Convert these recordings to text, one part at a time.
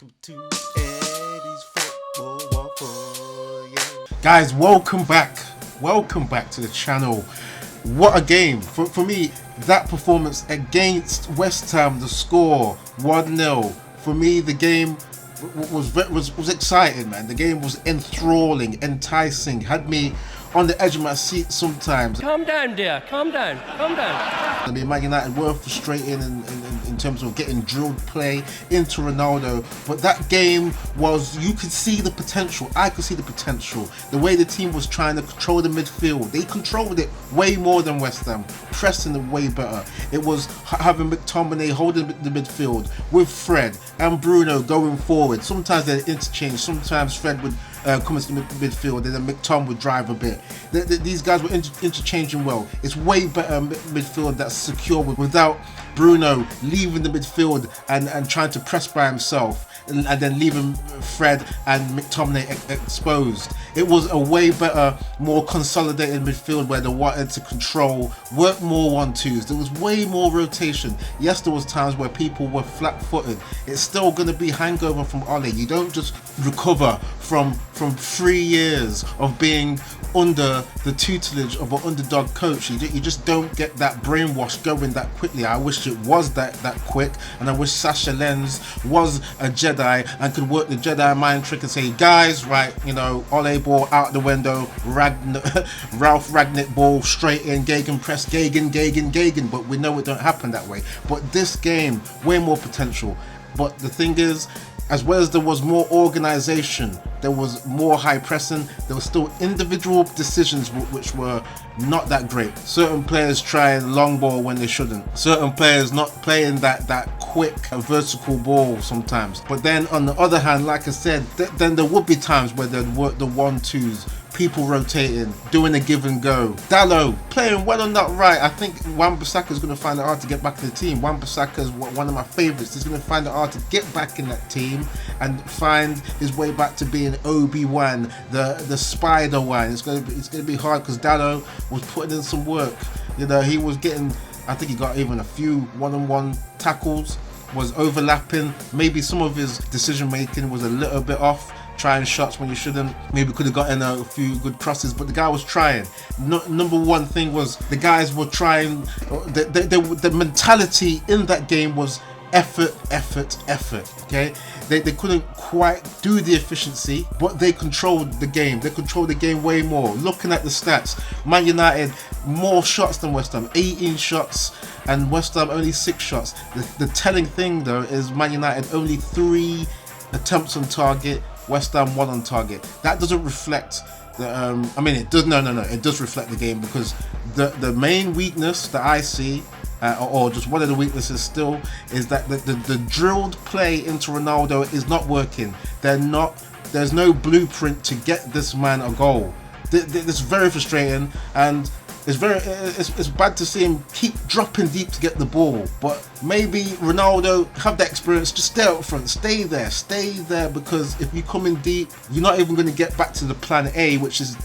Welcome to Eddie's Football Waffle. Yeah. Guys, welcome back. Welcome back to the channel. What a game. For me, that performance against West Ham, the score 1-0. For me, the game was exciting, man. The game was enthralling, enticing, had me on the edge of my seat sometimes. Calm down, dear. Calm down. Calm down. I mean, Man United were frustrating in terms of getting drilled play into Ronaldo, but that game was, you could see the potential. I could see the potential. The way the team was trying to control the midfield, they controlled it way more than West Ham, pressing it way better. It was having McTominay holding the midfield with Fred and Bruno going forward. Sometimes they'd interchange, sometimes Fred would come into the midfield and then McTom would drive a bit. These guys were interchanging well. It's way better midfield that's secure without Bruno leaving the midfield and trying to press by himself and then leaving Fred and McTominay exposed. It was a way better, more consolidated midfield where they wanted to control, work more 1-2s. There was way more rotation. Yes, there was times where people were flat-footed. It's still going to be hangover from Ole. You don't just recover from 3 years of being under the tutelage of an underdog coach. You just don't get that brainwash going that quickly. I wish it was that quick, and I wish Sasha Lenz was a Jedi and could work the Jedi mind trick and say, guys, right, you know, Ole ball out the window, Ralph Ragnick ball straight in, Gagan press, Gagan, but we know it don't happen that way. But this game, way more potential. But the thing is, as well as there was more organization, there was more high pressing, there was still individual decisions which were not that great. Certain players trying long ball when they shouldn't. Certain players not playing that quick vertical ball sometimes. But then on the other hand, like I said, then there would be times where they'd work the 1-2s, people rotating, doing a give and go. Dalot playing well on that right. I think Wan-Bissaka is going to find it hard to get back in the team. Wan-Bissaka is one of my favourites. He's going to find it hard to get back in that team and find his way back to being Obi-Wan, the Spider-Wan. It's going to be hard because Dalot was putting in some work. You know, he was getting, I think he got even a few one-on-one tackles, was overlapping. Maybe some of his decision making was a little bit off, trying shots when you shouldn't. Maybe could have gotten a few good crosses, but the guy was trying. Number one thing was the guys were trying. The mentality in that game was effort. Okay, they couldn't quite do the efficiency, but they controlled the game. They controlled the game way more. Looking at the stats, Man United more shots than West Ham, 18 shots, and West Ham only 6 shots. The telling thing though is Man United only 3 attempts on target, West Ham 1 on target. That doesn't reflect the I mean, it does. No, it does reflect the game, because the main weakness that I see, or just one of the weaknesses still, is that the drilled play into Ronaldo is not working. There's no blueprint to get this man a goal. It's very frustrating, and it's bad to see him keep dropping deep to get the ball. But maybe Ronaldo have that experience, just stay up front, stay there, because if you come in deep, you're not even going to get back to the plan A, which is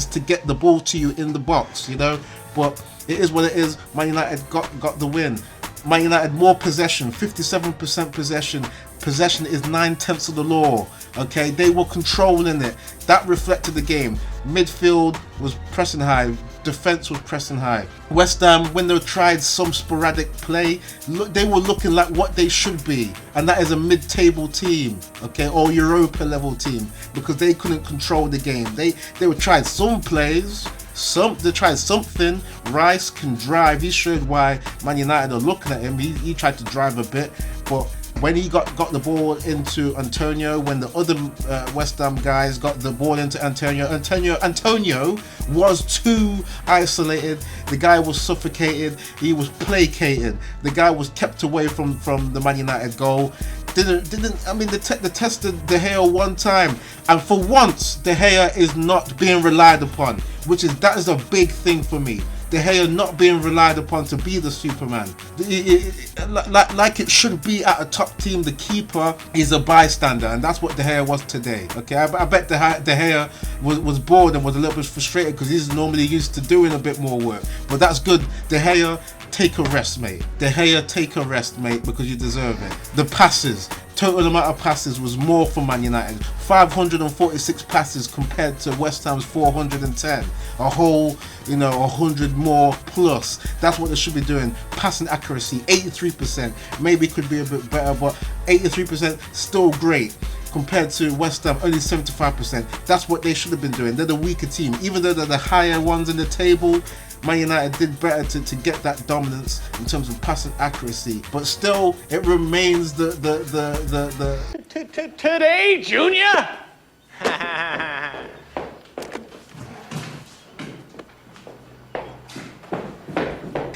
to get the ball to you in the box, you know. But it is what it is. Man United got the win. Man United more possession, 57% possession. Possession is 9/10 of the law. Okay, they were controlling it. That reflected the game. Midfield was pressing high. Defense was pressing high. West Ham, when they tried some sporadic play, they were looking like what they should be, and that is a mid-table team, okay, or Europa level team, because they couldn't control the game. They were trying some plays. They tried something. Rice can drive. He showed why Man United are looking at him. He tried to drive a bit, but when he got the ball into Antonio, when the other West Ham guys got the ball into Antonio was too isolated. The guy was suffocated. He was placated. The guy was kept away from the Man United goal. I mean, they tested De Gea one time, and for once De Gea is not being relied upon, that is a big thing for me. De Gea not being relied upon to be the Superman, like it should be at a top team. The keeper is a bystander, and that's what De Gea was today. Okay, I bet De Gea was bored and was a little bit frustrated because he's normally used to doing a bit more work. But that's good. De Gea, take a rest, mate. De Gea, take a rest, mate, because you deserve it. The passes, Total amount of passes was more for Man United. 546 passes compared to West Ham's 410. A whole, 100 more plus. That's what they should be doing. Passing accuracy, 83%. Maybe it could be a bit better, but 83% still great. Compared to West Ham, only 75%. That's what they should have been doing. They're the weaker team. Even though they're the higher ones in the table, Man United did better to get that dominance in terms of passing accuracy. But still, it remains the Today, Junior?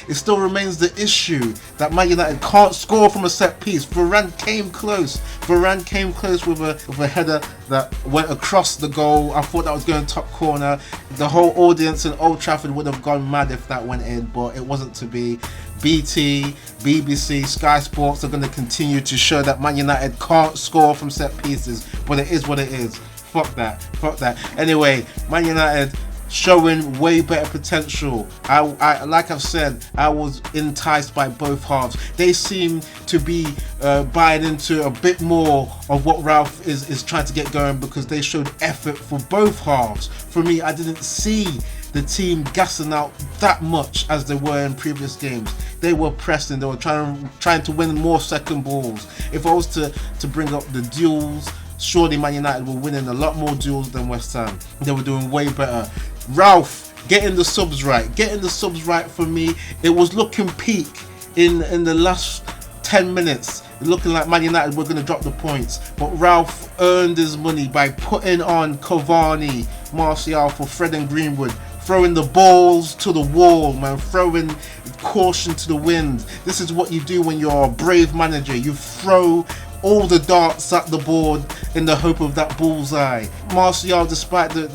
it still remains the issue that Man United can't score from a set piece. Varane came close. Varane came close with a header that went across the goal. I thought that was going top corner. The whole audience in Old Trafford would have gone mad if that went in, but it wasn't to be. BT, BBC, Sky Sports are going to continue to show that Man United can't score from set pieces, but it is what it is. Fuck that. Anyway, Man United showing way better potential. I like I've said, I was enticed by both halves. They seem to be buying into a bit more of what Ralph is trying to get going, because they showed effort for both halves. For me, I didn't see the team gassing out that much as they were in previous games. They were pressing, they were trying to win more second balls. If I was to bring up the duels, surely Man United were winning a lot more duels than West Ham. They were doing way better. Ralph getting the subs right for me. It was looking peak in the last 10 minutes, looking like Man United were going to drop the points, but Ralph earned his money by putting on Cavani, Martial for Fred and Greenwood, throwing the balls to the wall, man, throwing caution to the wind. This is what you do when you're a brave manager. You throw all the darts at the board in the hope of that bullseye. Martial, despite the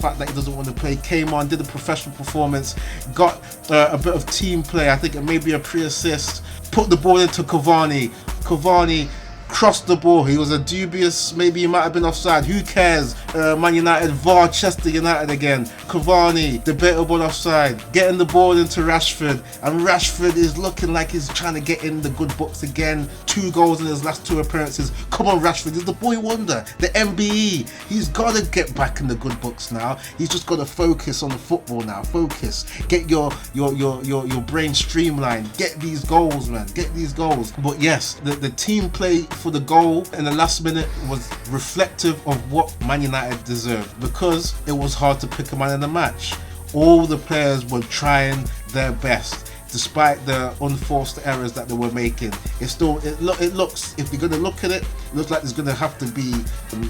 fact that he doesn't want to play, came on, did a professional performance, got a bit of team play. I think it may be a pre-assist, put the ball into Cavani. Cavani crossed the ball. He was a dubious, maybe he might have been offside. Who cares? Man United, VAR, Chester United again. Cavani, debatable offside. Getting the ball into Rashford, and Rashford is looking like he's trying to get in the good books again. 2 goals in his last 2 appearances. Come on, Rashford, he's the boy wonder, the MBE. He's got to get back in the good books now. He's just got to focus on the football now. Focus. Get your brain streamlined. Get these goals, man. Get these goals. But yes, the team play for the goal in the last minute was reflective of what Man United deserved, because it was hard to pick a man in the match. All the players were trying their best despite the unforced errors that they were making. It looks, if you're going to look at it, it looks like there's going to have to be,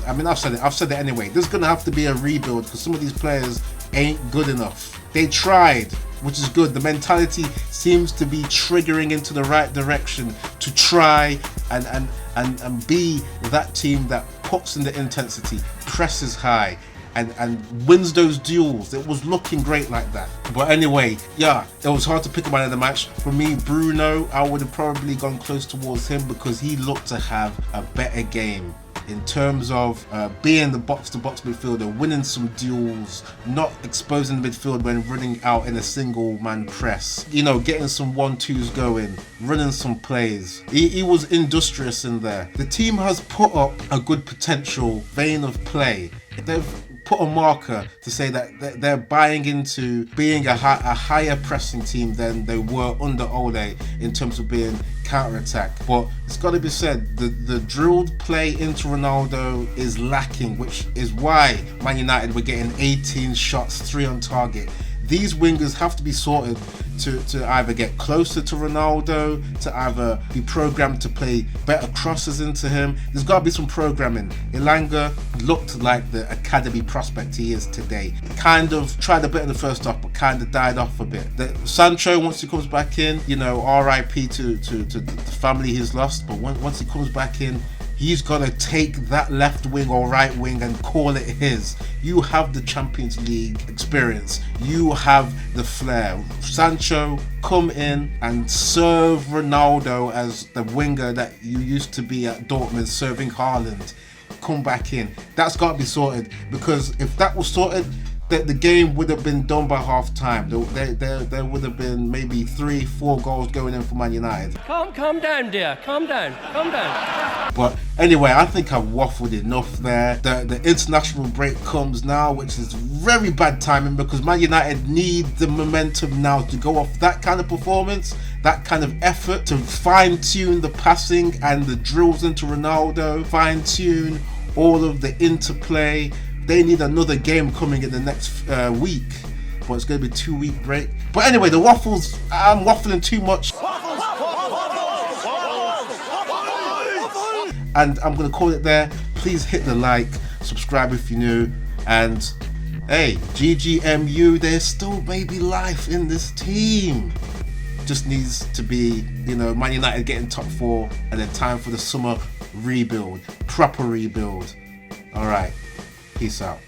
I mean, I've said it anyway, there's going to have to be a rebuild, because some of these players ain't good enough. They tried, which is good. The mentality seems to be triggering into the right direction to try and be that team that puts in the intensity, presses high, and wins those duels. It was looking great like that. But anyway, yeah, it was hard to pick a man in the match. For me, Bruno, I would have probably gone close towards him, because he looked to have a better game in terms of being the box-to-box midfielder, winning some duels, not exposing the midfield when running out in a single-man press, getting some 1-2s going, running some plays. He was industrious in there. The team has put up a good potential vein of play. They've put a marker to say that they're buying into being a higher pressing team than they were under Ole in terms of being counter-attack. But it's got to be said, the drilled play into Ronaldo is lacking, which is why Man United were getting 18 shots, 3 on target. These wingers have to be sorted to either get closer to Ronaldo, to either be programmed to play better crosses into him. There's got to be some programming. Elanga looked like the academy prospect he is today. Kind of tried a bit in the first half, but kind of died off a bit. Sancho, once he comes back in, RIP to the family he's lost, but once he comes back in, he's got to take that left wing or right wing and call it his. You have the Champions League experience. You have the flair. Sancho, come in and serve Ronaldo as the winger that you used to be at Dortmund, serving Haaland. Come back in. That's got to be sorted, because if that was sorted, that the game would have been done by half time. There would have been maybe 3-4 goals going in for Man United. Calm down, dear. Calm down. Calm down. But anyway, I think I've waffled enough there. The international break comes now, which is very bad timing because Man United need the momentum now to go off that kind of performance, that kind of effort, to fine-tune the passing and the drills into Ronaldo, fine-tune all of the interplay. They need another game coming in the next week, but it's going to be a 2-week break. But anyway, the waffles, I'm waffling too much. And I'm going to call it there. Please hit the like, subscribe if you're new, and hey, GGMU, there's still baby life in this team. Just needs to be, Man United getting top 4 and then time for the summer rebuild, proper rebuild. All right, peace out.